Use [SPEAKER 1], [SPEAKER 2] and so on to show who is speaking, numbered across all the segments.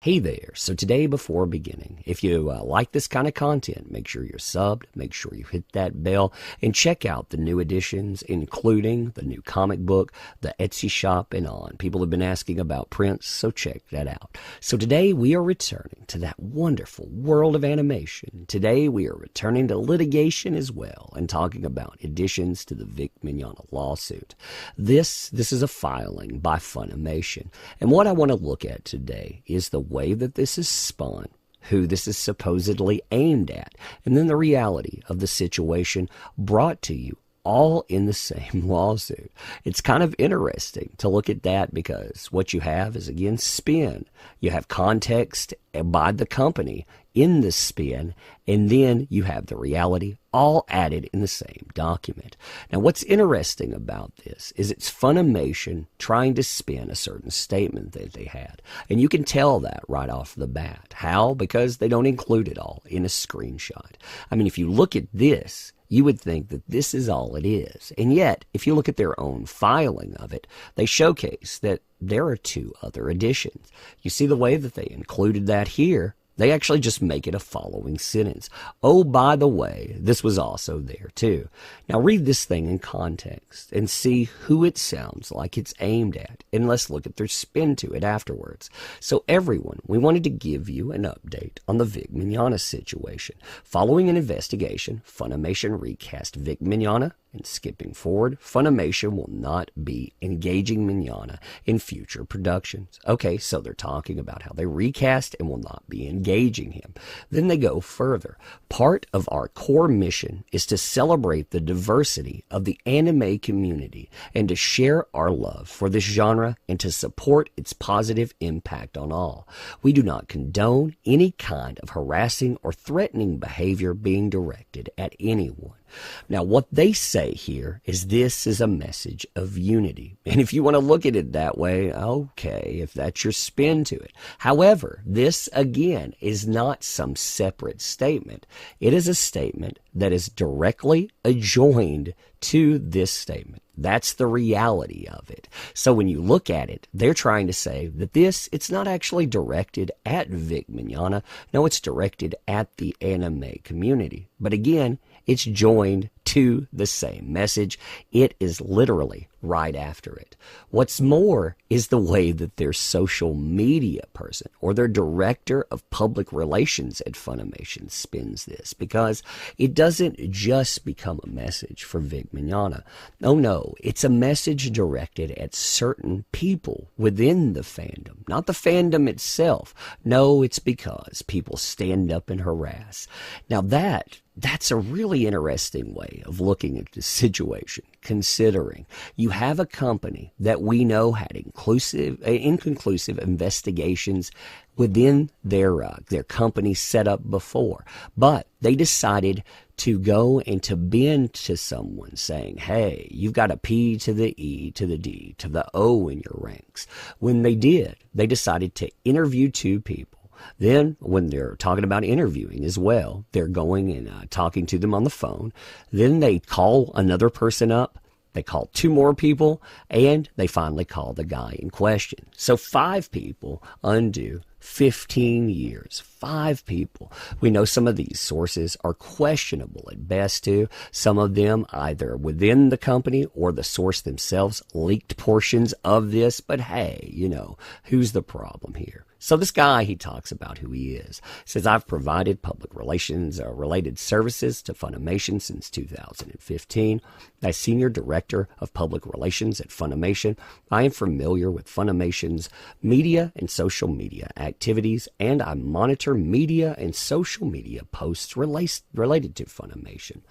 [SPEAKER 1] Hey there. So today, before beginning, if you like this kind of content, make sure you're subbed, make sure you hit that bell, and check out the new editions, including the new comic book, the Etsy shop, and on. People have been asking about prints, so check that out. So today, we are returning to that wonderful world of animation. Today, we are returning to litigation as well, and talking about additions to the Vic Mignogna lawsuit. This is a filing by Funimation, and what I want to look at today is the way that this is spun, who this is supposedly aimed at, and then the reality of the situation brought to you all in the same lawsuit. It's kind of interesting to look at that because what you have is, again, spin. You have context by the company in the spin, and then you have the reality all added in the same document. Now, what's interesting about this is it's Funimation trying to spin a certain statement that they had. And you can tell that right off the bat. How? Because they don't include it all in a screenshot. I mean, if you look at this, you would think that this is all it is. And yet, if you look at their own filing of it, they showcase that there are two other additions. You see the way that they included that here? They actually just make it a following sentence. Oh, by the way, this was also there too. Now read this thing in context and see who it sounds like it's aimed at. And let's look at their spin to it afterwards. So everyone, we wanted to give you an update on the Vic Mignogna situation. Following an investigation, Funimation recast Vic Mignogna. And skipping forward, Funimation will not be engaging Mignogna in future productions. Okay, so they're talking about how they recast and will not be engaging him. Then they go further. Part of our core mission is to celebrate the diversity of the anime community and to share our love for this genre and to support its positive impact on all. We do not condone any kind of harassing or threatening behavior being directed at anyone. Now, what they say here is this is a message of unity. And if you want to look at it that way, okay, if that's your spin to it. However, this, again, is not some separate statement. It is a statement that is directly adjoined to this statement. That's the reality of it. So when you look at it, they're trying to say that it's not actually directed at Vic Mignogna. No, it's directed at the anime community. But again, it's joined to the same message. It is literally right after it. What's more is the way that their social media person or their director of public relations at Funimation spins this, because it doesn't just become a message for Vic Mignogna. Oh no, it's a message directed at certain people within the fandom, not the fandom itself. No, it's because people stand up and harass. Now that's a really interesting way of looking at the situation, considering you have a company that we know had inconclusive investigations within their company set up before, but they decided to go and to bend to someone saying, hey, you've got a P to the E to the D to the O in your ranks. When they did, they decided to interview two people. Then, when they're talking about interviewing as well, they're going and talking to them on the phone. Then they call another person up. They call two more people, and they finally call the guy in question. So 5 people undo 15 years. 5 people. We know some of these sources are questionable at best too. Some of them either within the company or the source themselves leaked portions of this. But hey, who's the problem here? So this guy, he talks about who he is. Says, I've provided public relations related services to Funimation since 2015. As Senior Director of Public Relations at Funimation, I am familiar with Funimation's media and social media activities, and I monitor media and social media posts related to Funimation.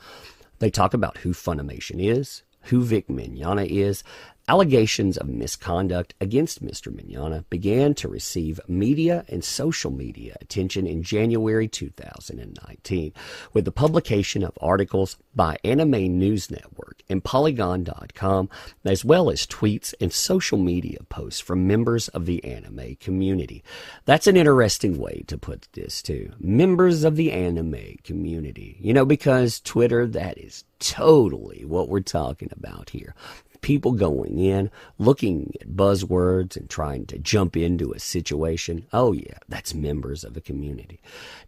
[SPEAKER 1] They talk about who Funimation is, who Vic Mignogna is. Allegations of misconduct against Mr. Mignogna began to receive media and social media attention in January 2019 with the publication of articles by Anime News Network and Polygon.com, as well as tweets and social media posts from members of the anime community. That's an interesting way to put this too. Members of the anime community. Because Twitter, that is totally what we're talking about here. people going in, looking at buzzwords and trying to jump into a situation. Oh yeah, that's members of a community.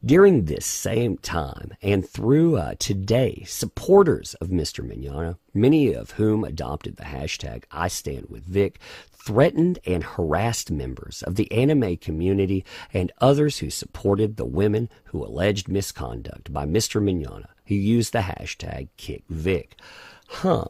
[SPEAKER 1] During this same time and through today, supporters of Mr. Mignogna, many of whom adopted the hashtag IStandWithVic, threatened and harassed members of the anime community and others who supported the women who alleged misconduct by Mr. Mignogna, who used the hashtag KickVic.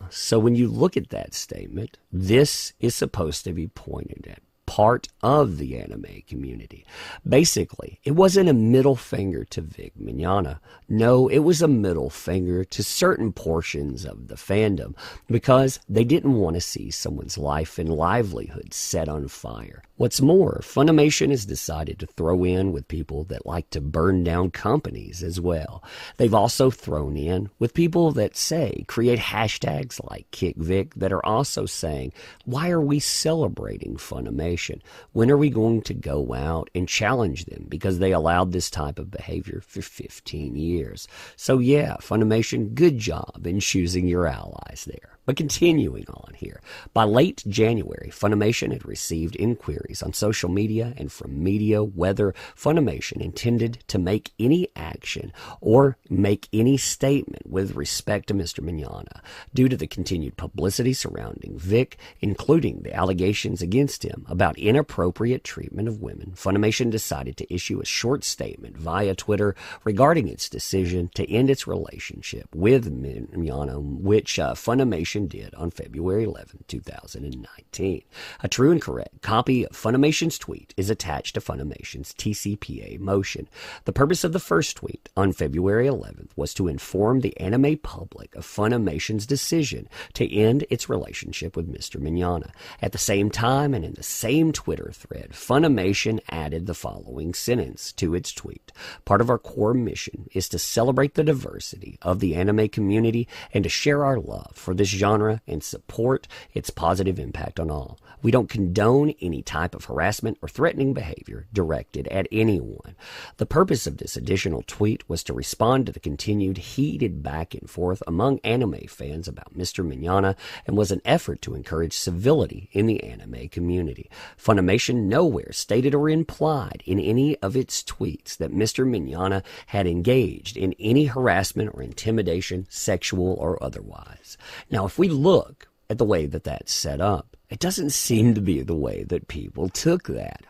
[SPEAKER 1] So when you look at that statement, this is supposed to be pointed at part of the anime community. Basically, it wasn't a middle finger to Vic Mignogna. No, it was a middle finger to certain portions of the fandom because they didn't want to see someone's life and livelihood set on fire. What's more, Funimation has decided to throw in with people that like to burn down companies as well. They've also thrown in with people that say, create hashtags like KickVic that are also saying, why are we celebrating Funimation? When are we going to go out and challenge them because they allowed this type of behavior for 15 years? So yeah, Funimation, good job in choosing your allies there. But continuing on here, by late January, Funimation had received inquiries on social media and from media whether Funimation intended to make any action or make any statement with respect to Mr. Mignogna. Due to the continued publicity surrounding Vic, including the allegations against him about inappropriate treatment of women, Funimation decided to issue a short statement via Twitter regarding its decision to end its relationship with Mignogna, which Funimation did on February 11, 2019. A true and correct copy of Funimation's tweet is attached to Funimation's TCPA motion. The purpose of the first tweet on February 11th was to inform the anime public of Funimation's decision to end its relationship with Mr. Mignogna. At the same time and in the same Twitter thread, Funimation added the following sentence to its tweet. Part of our core mission is to celebrate the diversity of the anime community and to share our love for this genre and support its positive impact on all. We don't condone any type of harassment or threatening behavior directed at anyone. The purpose of this additional tweet was to respond to the continued heated back and forth among anime fans about Mr. Mignogna and was an effort to encourage civility in the anime community. Funimation nowhere stated or implied in any of its tweets that Mr. Mignogna had engaged in any harassment or intimidation, sexual or otherwise. Now, if we look at the way that that's set up, it doesn't seem to be the way that people took that,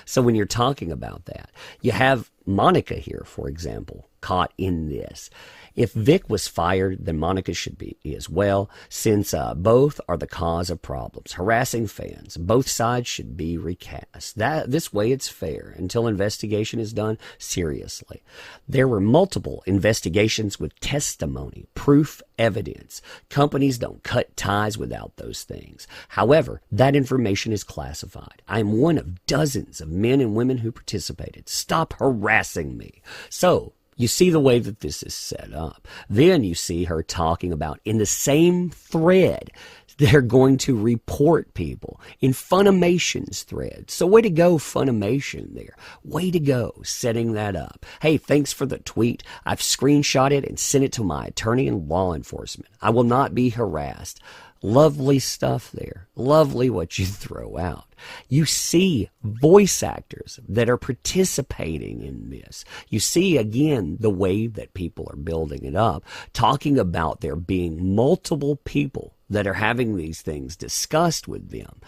[SPEAKER 1] So when you're talking about that, you have Monica here, for example, caught in this. If Vic was fired, then Monica should be as well, since both are the cause of problems. Harassing fans, both sides should be recast. This way it's fair until investigation is done seriously. There were multiple investigations with testimony, proof, evidence. Companies don't cut ties without those things. However, that information is classified. I am one of dozens of men and women who participated. Stop harassing me. So, you see the way that this is set up. Then you see her talking about in the same thread, they're going to report people in Funimation's thread. So way to go, Funimation there. Way to go, setting that up. Hey, thanks for the tweet. I've screenshot it and sent it to my attorney and law enforcement. I will not be harassed. Lovely stuff there. Lovely what you throw out. You see voice actors that are participating in this. You see, again, the way that people are building it up, talking about there being multiple people that are having these things discussed with them.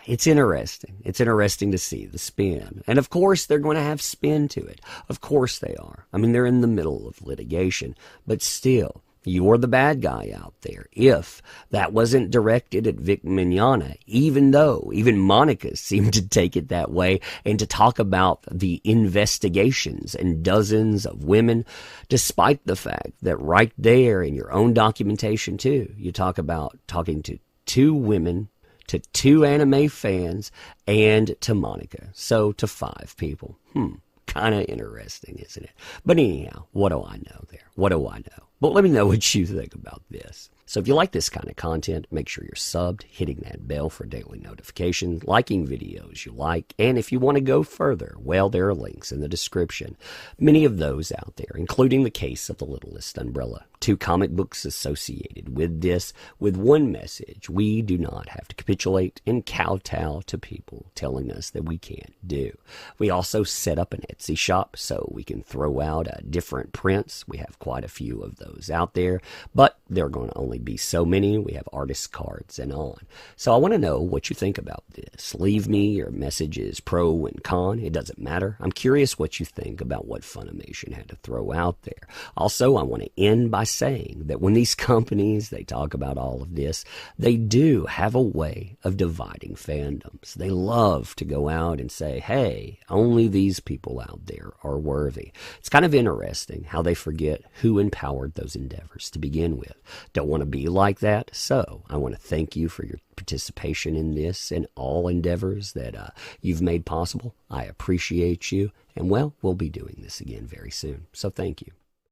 [SPEAKER 1] It's interesting. It's interesting to see the spin. And of course, they're going to have spin to it. Of course they are. I mean, they're in the middle of litigation, but still, you're the bad guy out there. If that wasn't directed at Vic Mignogna, even though even Monica seemed to take it that way and to talk about the investigations and dozens of women, despite the fact that right there in your own documentation too, you talk about talking to 2 women, to 2 anime fans, and to Monica. So to 5 people. Kind of interesting, isn't it? But anyhow, what do I know there? What do I know? But let me know what you think about this. So if you like this kind of content, make sure you're subbed, hitting that bell for daily notifications, liking videos you like, and if you want to go further, well, there are links in the description. Many of those out there, including the case of the littlest umbrella. 2 comic books associated with this, with one message: we do not have to capitulate and kowtow to people telling us that we can't do. We also set up an Etsy shop so we can throw out different prints. We have quite a few of those out there, but there are going to only be so many. We have artist cards and on. So I want to know what you think about this. Leave me your messages, pro and con. It doesn't matter. I'm curious what you think about what Funimation had to throw out there. Also, I want to end by saying that when these companies, they talk about all of this, they do have a way of dividing fandoms. They love to go out and say, hey, only these people out there are worthy. It's kind of interesting how they forget who empowered those endeavors to begin with. Don't want to be like that, so I want to thank you for your participation in this and all endeavors that you've made possible. I appreciate you, and well, we'll be doing this again very soon, so thank you.